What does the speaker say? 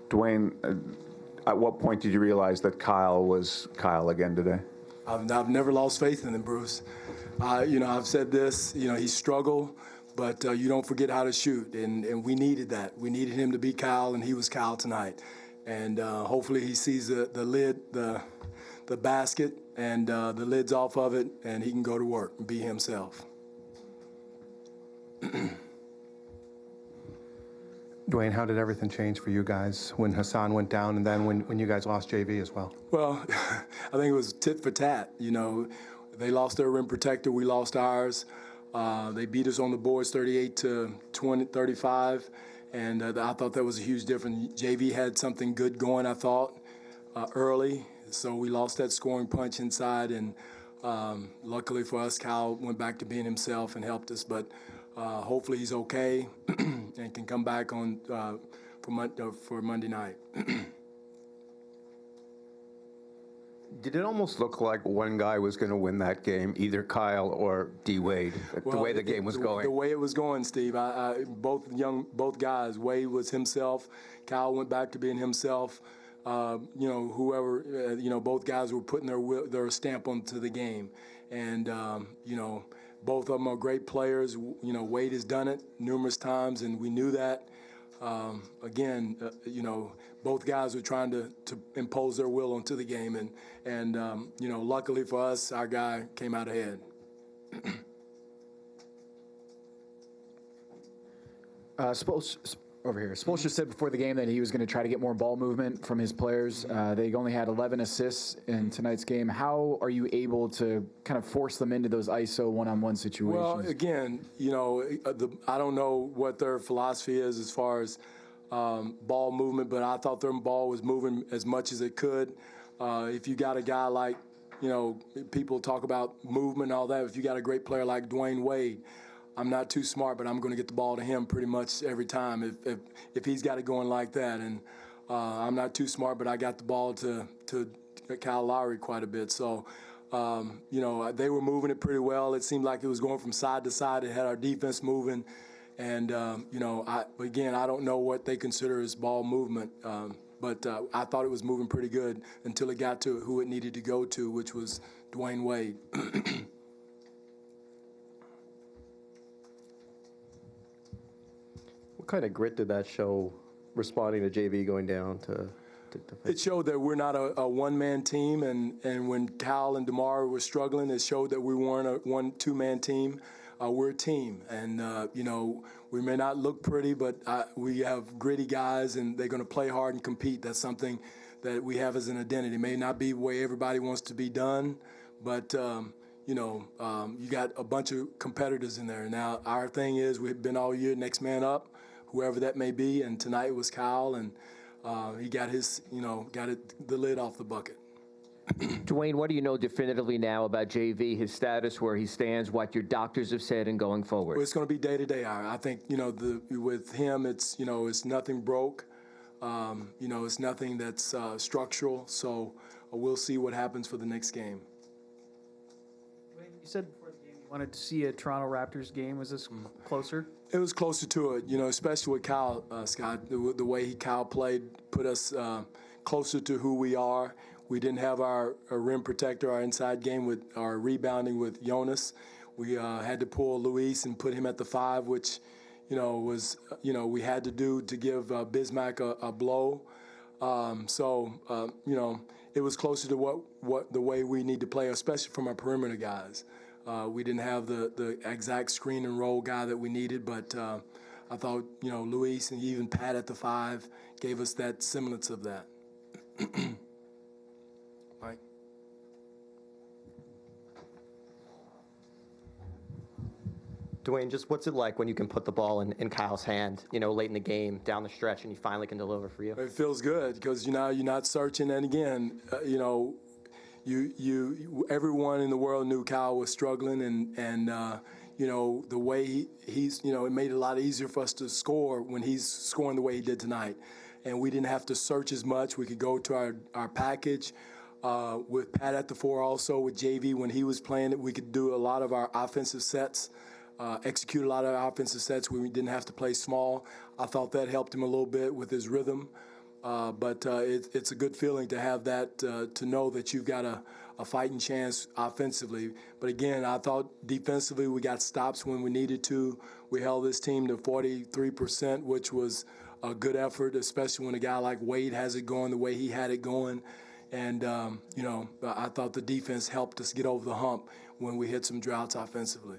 Dwane, at what point did you realize that Kyle was Kyle again today? I've never lost faith in him, Bruce. I've said this, he struggled, but you don't forget how to shoot, and we needed that. We needed him to be Kyle, and he was Kyle tonight. And hopefully he sees the lid, the basket, and the lid's off of it, and he can go to work and be himself. Dwane, how did everything change for you guys when Hassan went down and then when you guys lost JV as well? Well, I think it was tit for tat. They lost their rim protector, we lost ours. They beat us on the boards 38-35, and I thought that was a huge difference. JV had something good going, I thought, early, so we lost that scoring punch inside, and luckily for us, Kyle went back to being himself and helped us, but hopefully he's okay and can come back on for Monday night. Did it almost look like one guy was going to win that game, either Kyle or D. Wade, the way the game was going? The way it was going, Steve. Both guys. Wade was himself. Kyle went back to being himself. Both guys were putting their stamp onto the game, and both of them are great players. Wade has done it numerous times, and we knew that. Both guys were trying to impose their will onto the game, and luckily for us, our guy came out ahead. Spoelstra said before the game that he was going to try to get more ball movement from his players. They only had 11 assists in tonight's game. How are you able to kind of force them into those ISO one-on-one situations? Well, again, I don't know what their philosophy is as far as ball movement, but I thought their ball was moving as much as it could. If you got a guy like, people talk about movement and all that. If you got a great player like Dwane Wade, I'm not too smart, but I'm going to get the ball to him pretty much every time if he's got it going like that. And I'm not too smart, but I got the ball to Kyle Lowry quite a bit. So, they were moving it pretty well. It seemed like it was going from side to side. It had our defense moving. And, I don't know what they consider as ball movement. But I thought it was moving pretty good until it got to who it needed to go to, which was Dwane Wade. What kind of grit did that show, responding to JV going down to It showed that we're not a one-man team, and when Kyle and DeMar were struggling, it showed that we weren't a two-man team. We're a team, and we may not look pretty, but we have gritty guys, and they're going to play hard and compete. That's something that we have as an identity. It may not be the way everybody wants to be done, but you got a bunch of competitors in there. Now our thing is we've been all year next man up, whoever that may be, and tonight was Kyle, and he got the lid off the bucket. Dwane, what do you know definitively now about JV, his status, where he stands, what your doctors have said, and going forward? Well, it's going to be day to day. I think with him, it's it's nothing broke. It's nothing that's structural. So we'll see what happens for the next game. You said before the game you wanted to see a Toronto Raptors game. Was this closer? It was closer to it, especially with Kyle, Scott. The way Kyle played put us closer to who we are. We didn't have our rim protector, our inside game with our rebounding with Jonas. We had to pull Luis and put him at the 5, which, was, we had to do to give Bismack a blow. It was closer to what the way we need to play, especially from our perimeter guys. We didn't have the exact screen and roll guy that we needed, but I thought, Luis and even Pat at the 5 gave us that semblance of that. Mike? Dwane, just what's it like when you can put the ball in Kyle's hand, late in the game, down the stretch, and he finally can deliver for you? It feels good because, you're not searching. And again, everyone in the world knew Kyle was struggling, and the way he's, it made it a lot easier for us to score when he's scoring the way he did tonight. And we didn't have to search as much. We could go to our package. With Pat at the 4 also, with JV, when he was playing it, we could do a lot of our offensive sets, execute a lot of our offensive sets when we didn't have to play small. I thought that helped him a little bit with his rhythm. But it's a good feeling to have that, to know that you've got a fighting chance offensively. But again, I thought defensively we got stops when we needed to. We held this team to 43%, which was a good effort, especially when a guy like Wade has it going the way he had it going. And, I thought the defense helped us get over the hump when we hit some droughts offensively.